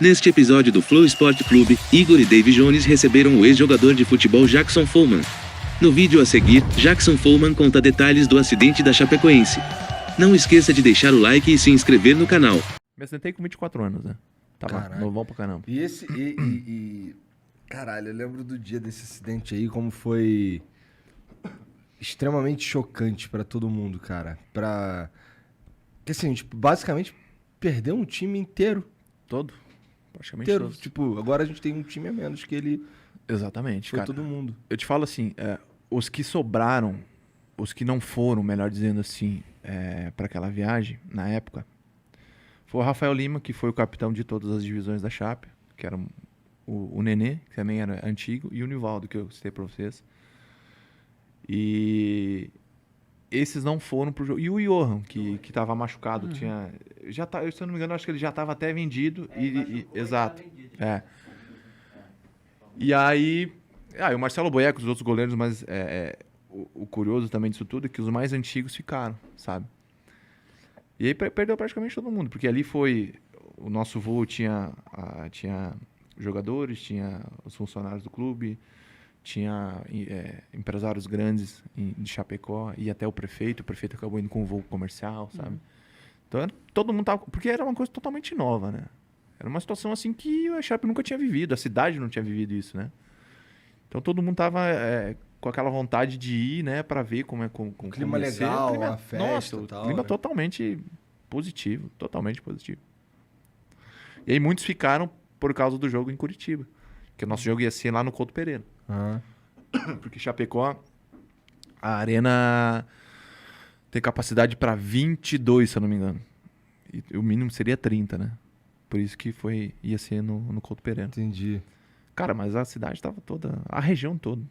Neste episódio do Flow Sport Clube, Igor e Dave Jones receberam o ex-jogador de futebol Jackson Follman. No vídeo a seguir, Jackson Follman conta detalhes do acidente da Chapecoense. Não esqueça de deixar o like e se inscrever no canal. Me acidentei com 24 anos, né? Tava novão pra caramba. Caralho, eu lembro do dia desse acidente aí, como foi extremamente chocante pra todo mundo, cara. Porque assim, tipo, basicamente perdeu um time inteiro. Todo? Praticamente Inteiro. todos. Tipo, agora a gente tem um time a menos que ele. Exatamente, Foi cara. todo mundo. Eu te falo assim, os que sobraram, os que não foram, melhor dizendo assim, pra aquela viagem, na época, foi o Rafael Lima, que foi o capitão de todas as divisões da Chape, que era o Nenê, que também era antigo, e o Nivaldo, que eu citei pra vocês. E esses não foram pro jogo. E o Johan, que tava machucado, tinha... se eu não me engano, acho que ele já tava até vendido. Exato. E aí... e o Marcelo Boeck, os outros goleiros, mas o curioso também disso tudo é que os mais antigos ficaram, sabe? E aí perdeu praticamente todo mundo, porque ali foi... O nosso voo tinha jogadores, tinha os funcionários do clube, tinha empresários grandes de Chapecó e até o prefeito acabou indo com um voo comercial, sabe? Então todo mundo tava... Porque era uma coisa totalmente nova, né? Era uma situação assim que a Chape nunca tinha vivido, a cidade não tinha vivido isso, né? Então todo mundo tava com aquela vontade de ir, né, pra ver como é... Um clima legal, clima, a festa e tal. clima né? totalmente positivo. E aí muitos ficaram por causa do jogo em Curitiba. Que o nosso jogo ia ser lá no Couto Pereira. Aham. Porque Chapecó, a arena tem capacidade para 22, se eu não me engano. E o mínimo seria 30, né? Por isso que ia ser no Couto Pereira. Entendi. Cara, mas a cidade tava toda... A região toda.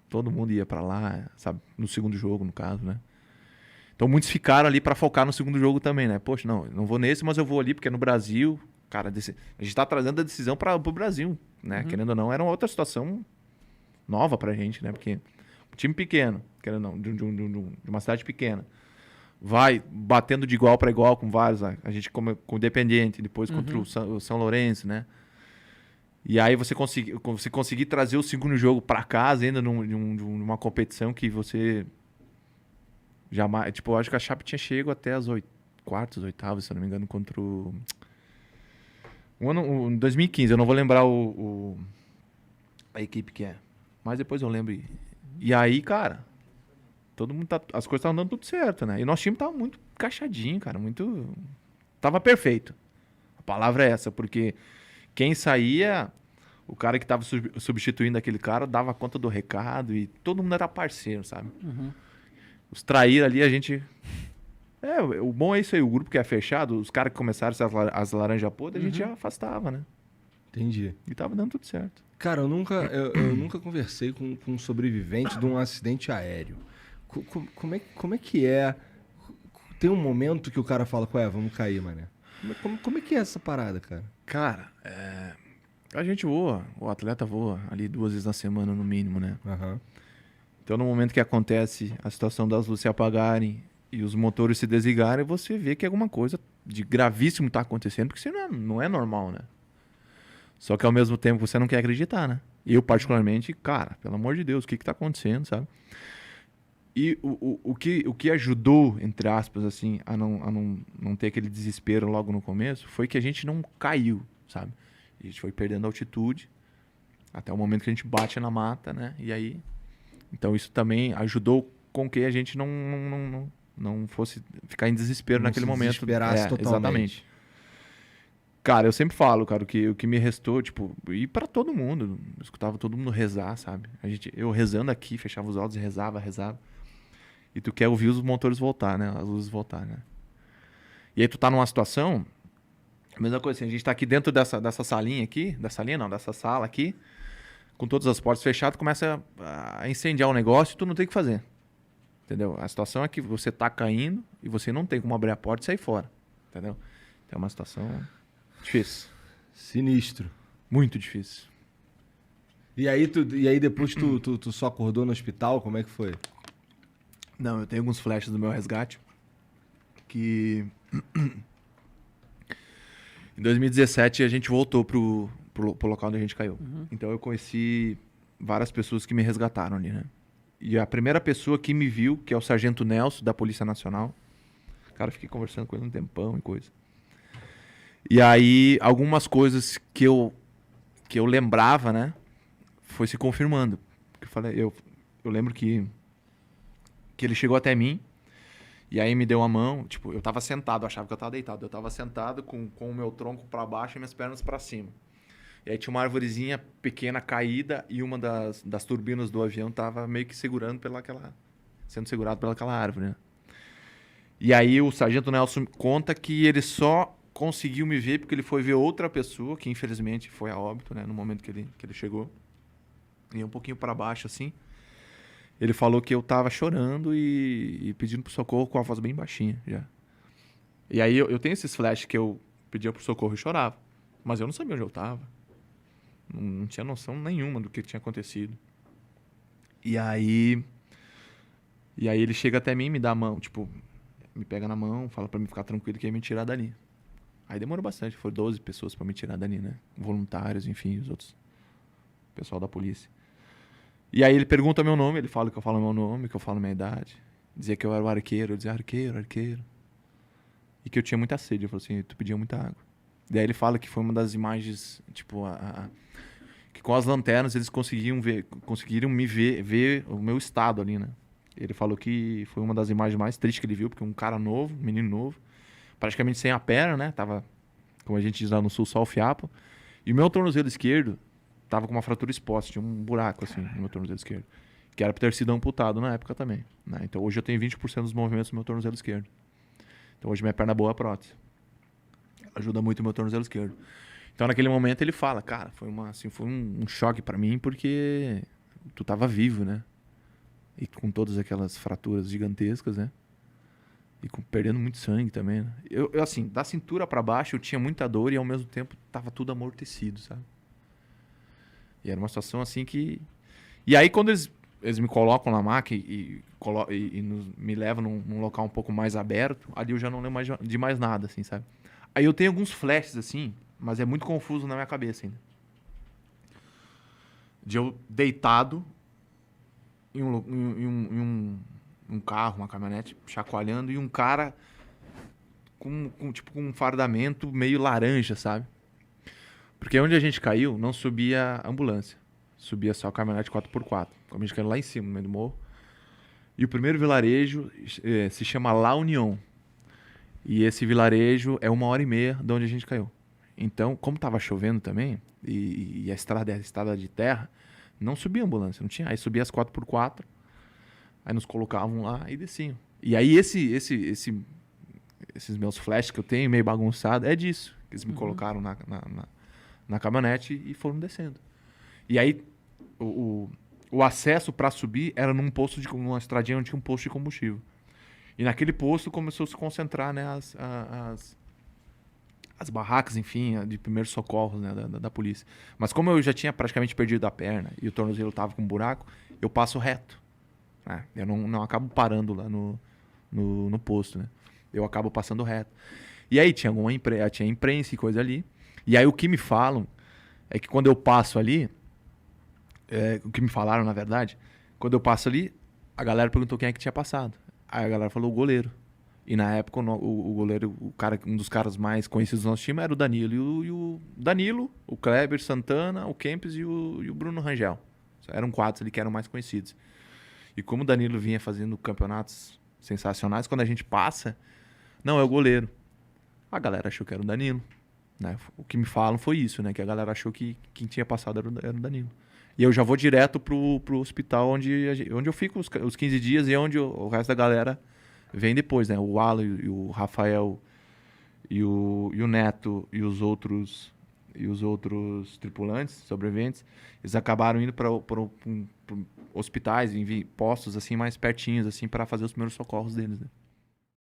Todo mundo ia para lá, sabe? No segundo jogo, no caso, né? Então muitos ficaram ali para focar no segundo jogo também, né? Poxa, não vou nesse, mas eu vou ali porque é no Brasil. Cara, a gente tá trazendo a decisão pro Brasil, né? Querendo ou não, era uma outra situação nova pra gente, né? Porque um time pequeno, querendo ou não, de uma cidade pequena, vai batendo de igual para igual com vários, né? A gente com o Independiente, depois contra o São Lourenço, né? E aí você conseguir trazer o segundo jogo para casa ainda numa competição que você jamais... Tipo, eu acho que a Chape tinha chego até as quartas, oitavas, se eu não me engano, contra o... Em 2015, eu não vou lembrar a equipe que é. Mas depois eu lembro. E aí, cara, todo mundo as coisas estavam dando tudo certo, né? E nosso time tava muito encaixadinho, cara, muito... Tava perfeito. A palavra é essa, porque quem saía, o cara que tava substituindo aquele cara, dava conta do recado e todo mundo era parceiro, sabe? Os traíra ali, a gente... o bom é isso aí, o grupo que é fechado, os caras que começaram as laranjas podres, a gente já afastava, né? Entendi. E tava dando tudo certo. Cara, eu nunca conversei com um sobrevivente de um acidente aéreo. Como é que é? Tem um momento que o cara fala, vamos cair, mané. Como é que é essa parada, cara? Cara, a gente voa, o atleta voa ali 2 vezes na semana no mínimo, né? Aham. Então no momento que acontece a situação das luzes se apagarem e os motores se desligarem, você vê que alguma coisa de gravíssimo tá acontecendo, porque isso não é normal, né? Só que ao mesmo tempo você não quer acreditar, né? Eu particularmente, cara, pelo amor de Deus, o que tá acontecendo, sabe? E o que ajudou, entre aspas, assim, a não ter aquele desespero logo no começo, foi que a gente não caiu, sabe? A gente foi perdendo altitude até o momento que a gente bate na mata, né? E aí... Então isso também ajudou com que a gente não fosse ficar em desespero naquele momento. Desesperasse totalmente. Exatamente. Cara, eu sempre falo, cara, o que me restou, tipo, e pra todo mundo, eu escutava todo mundo rezar, sabe? Eu rezando aqui, fechava os olhos e rezava. E tu quer ouvir os motores voltar, né? As luzes voltar, né? E aí tu tá numa situação, a mesma coisa assim, a gente tá aqui dentro dessa salinha aqui, dessa sala aqui, com todas as portas fechadas, começa a incendiar o negócio e tu não tem o que fazer. Entendeu? A situação é que você tá caindo e você não tem como abrir a porta e sair fora. Entendeu? Então é uma situação difícil. Sinistro. Muito difícil. E aí depois tu só acordou no hospital? Como é que foi? Não, eu tenho alguns flashes do meu resgate que Em 2017 a gente voltou pro local onde a gente caiu. Uhum. Então eu conheci várias pessoas que me resgataram ali, né? E a primeira pessoa que me viu, que é o Sargento Nelson, da Polícia Nacional. Cara, fiquei conversando com ele um tempão e coisa. E aí, algumas coisas que eu lembrava, né? Foi se confirmando. Eu lembro que ele chegou até mim. E aí me deu a mão. Tipo, eu tava sentado, eu achava que eu tava deitado. Eu tava sentado com o meu tronco pra baixo e minhas pernas pra cima. E aí tinha uma arvorezinha pequena caída e uma das turbinas do avião tava meio que sendo segurado pelaquela árvore, né? E aí o Sargento Nelson conta que ele só conseguiu me ver porque ele foi ver outra pessoa, que infelizmente foi a óbito, né? No momento que ele chegou. E um pouquinho para baixo, assim. Ele falou que eu tava chorando e pedindo pro socorro com a voz bem baixinha, já. E aí eu tenho esses flashes que eu pedia pro socorro e chorava. Mas eu não sabia onde eu tava. Não tinha noção nenhuma do que tinha acontecido. E aí ele chega até mim e me dá a mão, tipo, me pega na mão, fala pra mim ficar tranquilo que ia me tirar dali. Aí demorou bastante, foi 12 pessoas pra me tirar dali, né? Voluntários, enfim, os outros. Pessoal da polícia. E aí ele pergunta meu nome, ele fala que eu falo meu nome, que eu falo minha idade. Dizia que eu era o arqueiro, eu dizia arqueiro. E que eu tinha muita sede, eu falei assim, tu pedia muita água. Daí ele fala que foi uma das imagens, tipo, que com as lanternas eles conseguiram me ver o meu estado ali, né? Ele falou que foi uma das imagens mais tristes que ele viu, porque um cara novo, um menino novo, praticamente sem a perna, né? Tava, como a gente diz lá no sul, só o fiapo. E o meu tornozelo esquerdo tava com uma fratura exposta, tinha um buraco assim no meu tornozelo esquerdo, que era pra ter sido amputado na época também, né? Então hoje eu tenho 20% dos movimentos do meu tornozelo esquerdo. Então hoje minha perna boa é a prótese. Ajuda muito o meu tornozelo esquerdo. Então naquele momento ele fala, cara, foi um choque pra mim porque tu tava vivo, né? E com todas aquelas fraturas gigantescas, né? E perdendo muito sangue também, né? Eu assim, da cintura pra baixo eu tinha muita dor e ao mesmo tempo tava tudo amortecido, sabe? E era uma situação assim que... E aí quando eles me colocam na maca e me levam num local um pouco mais aberto, ali eu já não lembro de mais nada, assim, sabe? Aí eu tenho alguns flashes, assim, mas é muito confuso na minha cabeça ainda. De eu deitado em um carro, uma caminhonete, chacoalhando, e um cara com um fardamento meio laranja, sabe? Porque onde a gente caiu, não subia ambulância. Subia só a caminhonete 4x4. Como a gente caiu lá em cima, no meio do morro. E o primeiro vilarejo se chama La União. E esse vilarejo é 1h30 de onde a gente caiu. Então, como tava chovendo também, e a estrada era estrada de terra, não subia ambulância, não tinha. Aí subia as 4x4, aí nos colocavam lá e desciam. E aí esses meus flashes que eu tenho, meio bagunçado, é disso. Que eles me colocaram na caminhonete e foram descendo. E aí o acesso para subir era numa estradinha onde tinha um posto de combustível. E naquele posto começou a se concentrar, né, as barracas, enfim, de primeiros socorros, né, da polícia. Mas como eu já tinha praticamente perdido a perna e o tornozelo estava com um buraco, eu passo reto. Né? Eu não acabo parando lá no posto, né? Eu acabo passando reto. E aí tinha tinha imprensa e coisa ali. E aí o que me falam é que quando eu passo ali, o que me falaram, na verdade, quando eu passo ali, a galera perguntou quem é que tinha passado. Aí a galera falou o goleiro. E na época o goleiro, um dos caras mais conhecidos do nosso time era o Danilo. E o Danilo, o Kleber Santana, o Kempis e o Bruno Rangel. Eram 4 ali que eram mais conhecidos. E como o Danilo vinha fazendo campeonatos sensacionais, quando a gente passa, não, é o goleiro. A galera achou que era o Danilo. Né? O que me falam foi isso, né? Que a galera achou que quem tinha passado era o Danilo. E eu já vou direto pro hospital onde eu fico os 15 dias e onde o resto da galera vem depois, né? O Alan e o Rafael e o Neto e os outros tripulantes, sobreviventes, eles acabaram indo para hospitais, postos assim mais pertinhos assim para fazer os primeiros socorros deles, né?